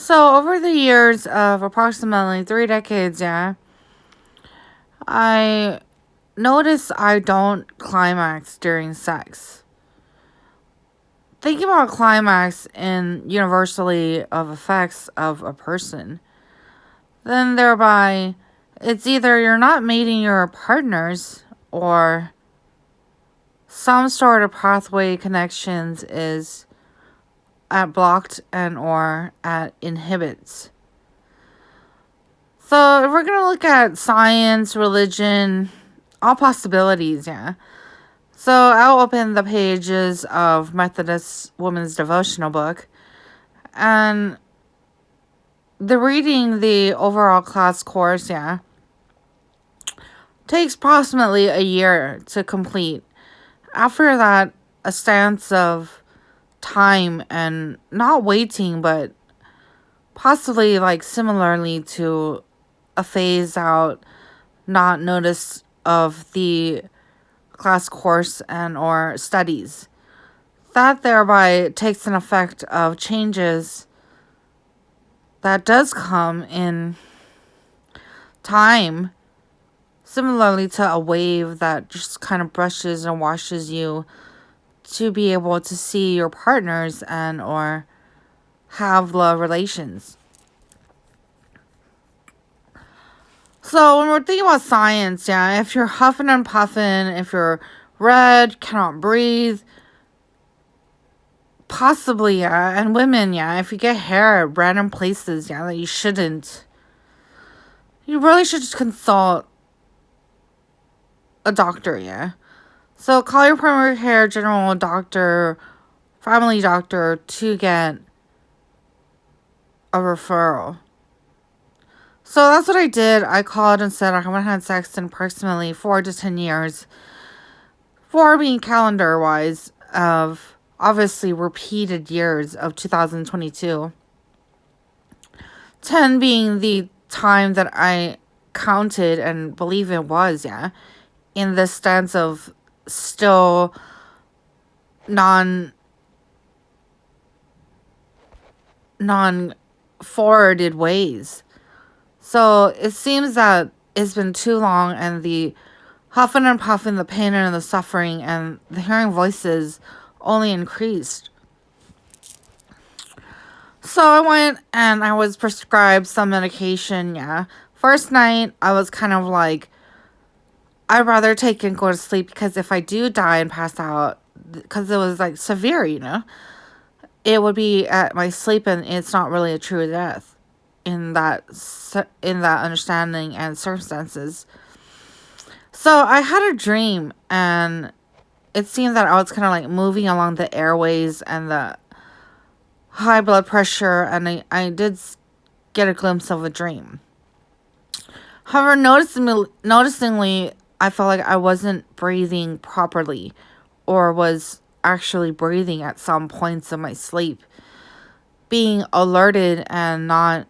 So over the years of approximately 3 decades, I notice I don't climax during sex. Thinking about climax in universally of effects of a person, then thereby it's either you're not meeting your partners or some sort of pathway connections is at blocked and or at inhibits. So if we're going to look at science, religion, all possibilities, So I'll open the pages of Methodist Woman's Devotional book, and reading the overall class course, takes approximately a year to complete. After that, a stance of time and not waiting, but possibly like similarly to a phase out, not notice of the class course and or studies. That thereby takes an effect of changes that does come in time, similarly to a wave that just kind of brushes and washes you to be able to see your partners and or have love relations. So when we're thinking about science, if you're huffing and puffing, if you're red, cannot breathe, possibly, and women, if you get hair at random places, that you shouldn't, you really should just consult a doctor, So call your primary care general doctor, family doctor to get a referral. So that's what I did. I called and said I haven't had sex in approximately 4 to 10 years. 4 being calendar-wise of obviously repeated years of 2022. 10 being the time that I counted and believe it was, in the stance of still non-forwarded ways. So it seems that it's been too long, and the huffing and puffing, the pain and the suffering, and the hearing voices only increased. So I went and I was prescribed some medication, First night, I was kind of like, I'd rather take it and go to sleep, because if I do die and pass out, because it was like severe, it would be at my sleep, and it's not really a true death in that understanding and circumstances. So I had a dream, and it seemed that I was kind of like moving along the airways and the high blood pressure, and I did get a glimpse of a dream. However, noticingly, I felt like I wasn't breathing properly, or was actually breathing at some points of my sleep, being alerted and not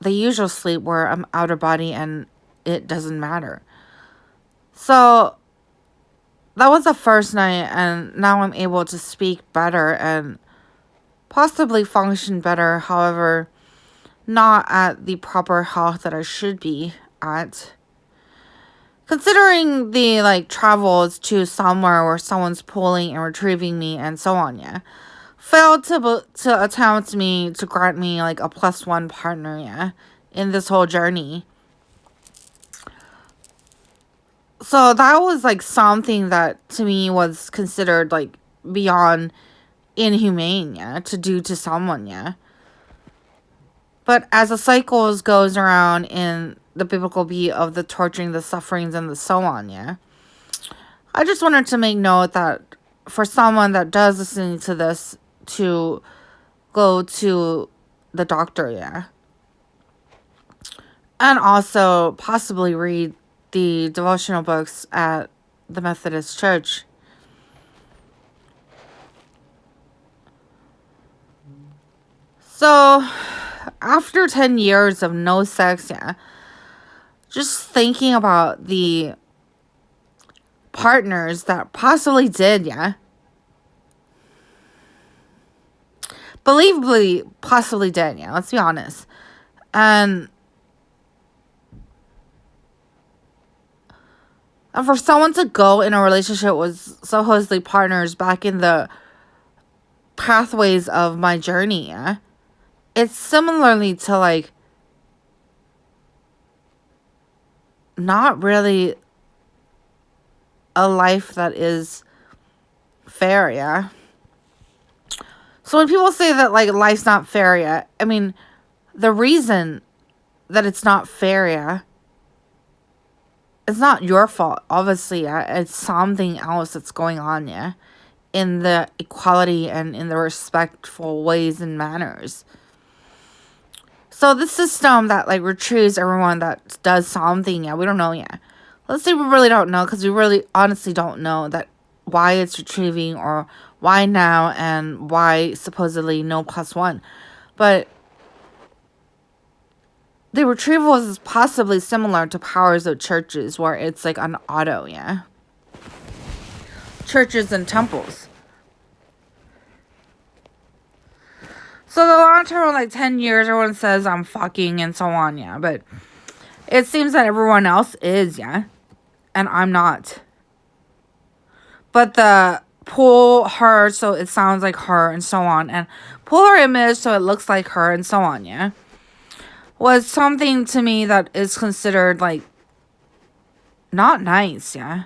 the usual sleep where I'm out of body and it doesn't matter. So that was the first night, and now I'm able to speak better and possibly function better. However, not at the proper health that I should be at. Considering the travels to somewhere where someone's pulling and retrieving me and so on, failed to attempt me to grant me a +1 partner, in this whole journey. So that was something that to me was considered beyond inhumane, to do to someone, But as the cycles goes around in the biblical beat of the torturing, the sufferings, and the so on, I just wanted to make note that for someone that does listen to this, to go to the doctor, And also possibly read the devotional books at the Methodist Church. So, after 10 years of no sex, just thinking about the partners that possibly did, believably possibly did, yeah, let's be honest. And for someone to go in a relationship with supposedly partners back in the pathways of my journey, yeah, it's similarly to, like, not really a life that is fair, yeah. So when people say that, like, life's not fair, yeah, I mean, the reason that it's not fair, yeah, it's not your fault, obviously, yeah. It's something else that's going on, yeah, in the equality and in the respectful ways and manners. So the system that, like, retrieves everyone that does something, yeah, we don't know, yeah. Let's say we really don't know, because we really honestly don't know that why it's retrieving or why now and why supposedly no +1. But the retrieval is possibly similar to powers of churches, where it's like an auto, yeah. Churches and temples. So the long term, like 10 years, everyone says I'm fucking and so on, yeah. But it seems that everyone else is, yeah. And I'm not. But the pull her so it sounds like her and so on. And pull her image so it looks like her and so on, yeah. Was something to me that is considered, like, not nice, yeah.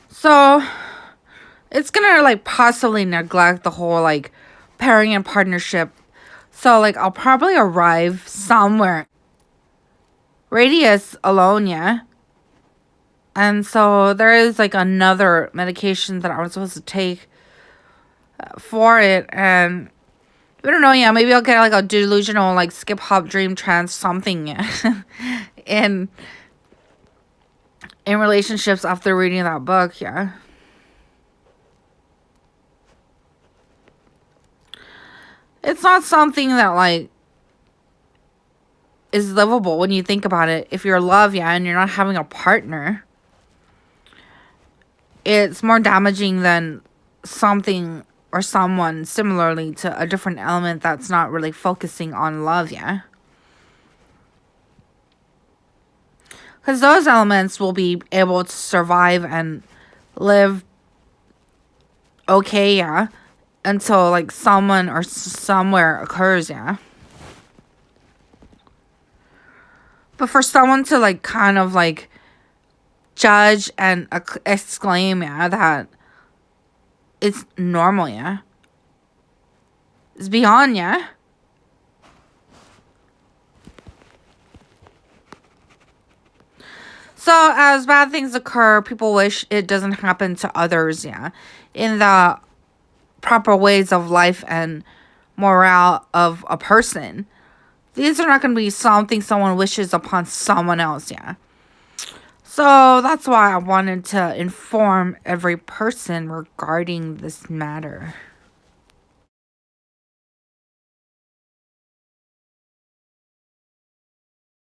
So it's gonna, like, possibly neglect the whole, like, pairing and partnership. So, like, I'll probably arrive somewhere. Radius alone, yeah. And so there is, like, another medication that I was supposed to take for it. And I don't know, yeah. Maybe I'll get, like, a delusional, like, skip, hop, dream, trance, something, yeah. in relationships after reading that book, yeah. It's not something that, like, is livable when you think about it. If you're in love, yeah, and you're not having a partner, it's more damaging than something or someone similarly to a different element that's not really focusing on love, yeah. Because those elements will be able to survive and live okay, yeah, until, like, someone or somewhere occurs, yeah. But for someone to, like, kind of, like, judge and exclaim, yeah, that it's normal, yeah. It's beyond, yeah. So as bad things occur, people wish it doesn't happen to others, yeah. In the proper ways of life and morale of a person. These are not going to be something someone wishes upon someone else, yeah. So that's why I wanted to inform every person regarding this matter.